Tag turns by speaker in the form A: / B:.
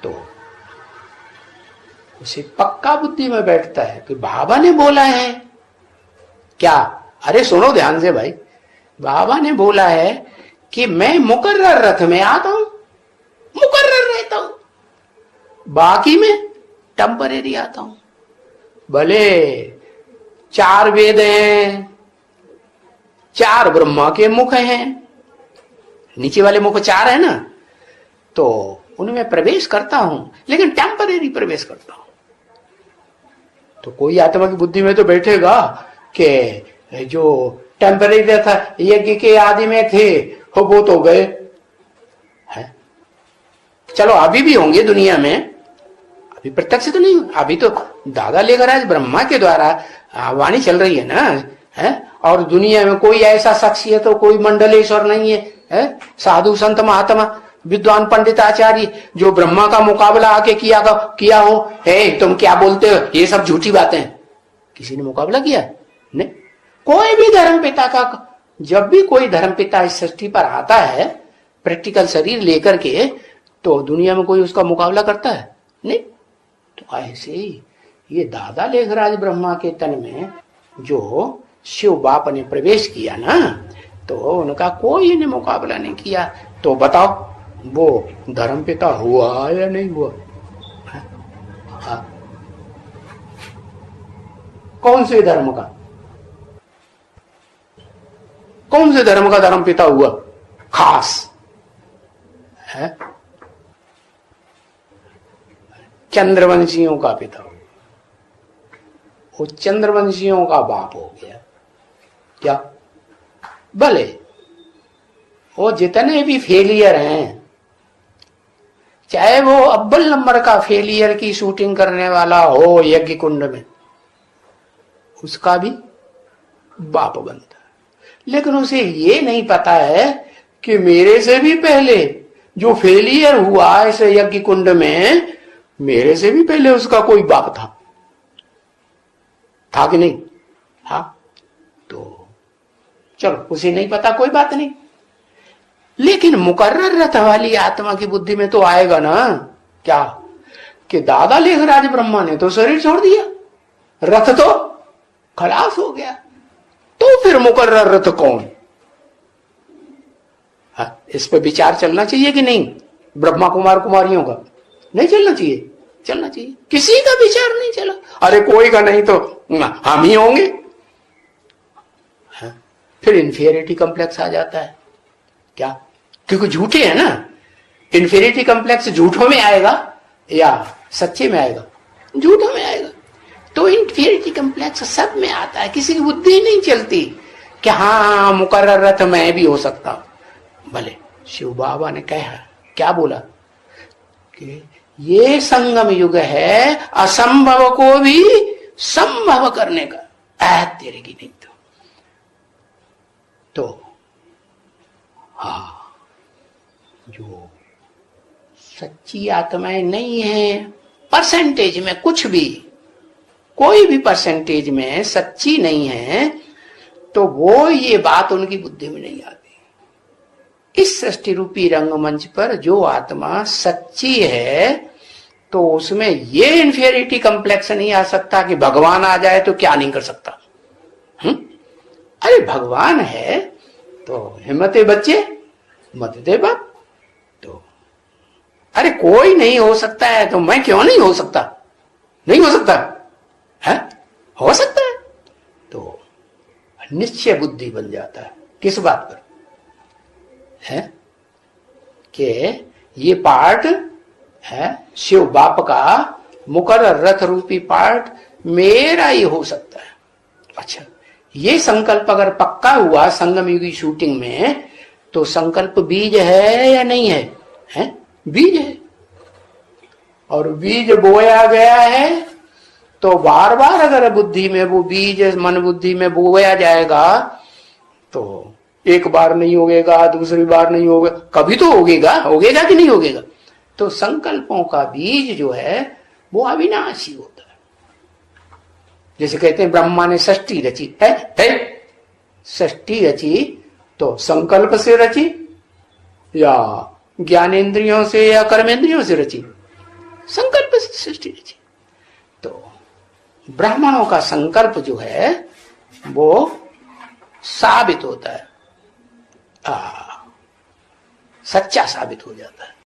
A: तो उसे पक्का बुद्धि में बैठता है कि बाबा ने बोला है क्या, अरे सुनो ध्यान से भाई, बाबा ने बोला है कि मैं मुकर्रर रथ में आता हूं, मुकर्रर रहता हूं, बाकी में टेम्परेरी आता हूं। भले 4 वेद हैं, 4 ब्रह्मा के मुख हैं, नीचे वाले मुख 4 है ना, तो उनमें प्रवेश करता हूं, लेकिन टेम्परेरी प्रवेश करता हूं। तो कोई आत्मा की बुद्धि में तो बैठेगा कि जो टेम्परेरी था यज्ञ के आदि में थे वो तो गए हैं। चलो अभी भी होंगे दुनिया में, अभी प्रत्यक्ष तो नहीं, अभी तो दादा लेकर आज ब्रह्मा के द्वारा वाणी चल रही है ना, है? और दुनिया में कोई ऐसा शख्सियत तो कोई मंडलेश्वर नहीं है, साधु संत महात्मा विद्वान पंडित आचार्य जो ब्रह्मा का मुकाबला आके किया हो, तुम क्या बोलते हो, ये सब झूठी बातें। किसी ने मुकाबला किया नहीं। कोई भी धर्म पिता का, जब भी कोई धर्म पिता इस सृष्टि पर आता है प्रैक्टिकल शरीर लेकर के, तो दुनिया में कोई उसका मुकाबला करता है नहीं। तो ऐसे ही ये दादा लेखराज ब्रह्मा के तन में जो शिव बाप ने प्रवेश किया ना, तो उनका कोई ने मुकाबला नहीं किया। तो बताओ वो धर्म पिता हुआ या नहीं हुआ? हाँ। कौन से धर्म का, कौन से धर्म का धर्म पिता हुआ खास है? चंद्रवंशियों का पिता, वो चंद्रवंशियों का बाप हो गया क्या? भले वो जितने भी फेलियर हैं, चाहे वो अव्वल नंबर का फेलियर की शूटिंग करने वाला हो यज्ञ कुंड में, उसका भी बाप बनता है। लेकिन उसे ये नहीं पता है कि मेरे से भी पहले जो फेलियर हुआ इस यज्ञ कुंड में, मेरे से भी पहले उसका कोई बाप था कि नहीं? हाँ। तो चलो उसे नहीं पता, कोई बात नहीं, लेकिन मुकर्रर रथ वाली आत्मा की बुद्धि में तो आएगा ना क्या कि दादा लेखराज ब्रह्मा ने तो शरीर छोड़ दिया, रथ तो खलास हो गया, तो फिर मुकर्रर रथ कौन? हाँ, इस पर विचार चलना चाहिए कि नहीं? ब्रह्मा कुमार कुमारियों का नहीं चलना चाहिए? चलना चाहिए। किसी का विचार नहीं चला, अरे कोई का नहीं तो हम ही होंगे। हाँ, फिर इंफीरियरिटी कॉम्प्लेक्स आ जाता है क्या? क्योंकि झूठे है ना, इंफीरियरिटी कॉम्प्लेक्स झूठों में आएगा या सच्चे में आएगा? झूठों में आएगा। तो इंफीरियरिटी कॉम्प्लेक्स सब में आता है, किसी की बुद्धि ही नहीं चलती कि हाँ मुकर्रर रथ मैं भी हो सकता हूं। भले शिव बाबा ने कहा, क्या बोला कि ये संगम युग है, असंभव को भी संभव करने का, तेरे की नहीं तो हाँ, जो सच्ची आत्माएं नहीं है, परसेंटेज में कुछ भी, कोई भी परसेंटेज में सच्ची नहीं है, तो वो ये बात उनकी बुद्धि में नहीं आती। इस सृष्टि रूपी रंगमंच पर जो आत्मा सच्ची है, तो उसमें ये इंफीरियरिटी कॉम्प्लेक्स नहीं आ सकता कि भगवान आ जाए तो क्या नहीं कर सकता। अरे भगवान है तो हिम्मत बच्चे मत दे बाप। तो अरे कोई नहीं हो सकता है तो मैं क्यों नहीं हो सकता? नहीं हो सकता है? हो सकता है। तो निश्चय बुद्धि बन जाता है। किस बात पर है कि ये पार्ट है शिव बाप का मुकर्रर रथ रूपी पार्ट मेरा ही हो सकता है। अच्छा, ये संकल्प अगर पक्का हुआ संगम युगी शूटिंग में, तो संकल्प बीज है या नहीं है? है, बीज है। और बीज बोया गया है तो बार बार अगर बुद्धि में वो बीज मन बुद्धि में बोया जाएगा तो एक बार नहीं होगेगा, दूसरी बार नहीं होगा, कभी तो होगेगा, होगेगा कि नहीं होगेगा। तो संकल्पों का बीज जो है वो अविनाशी होता है। जैसे कहते हैं ब्रह्मा ने सृष्टि रची है, सृष्टि रची तो संकल्प से रची या ज्ञानेंद्रियों से या कर्मेंद्रियों से रची? संकल्प से सृष्टि रची। तो ब्राह्मणों का संकल्प जो है वो साबित होता है, सच्चा साबित हो जाता है।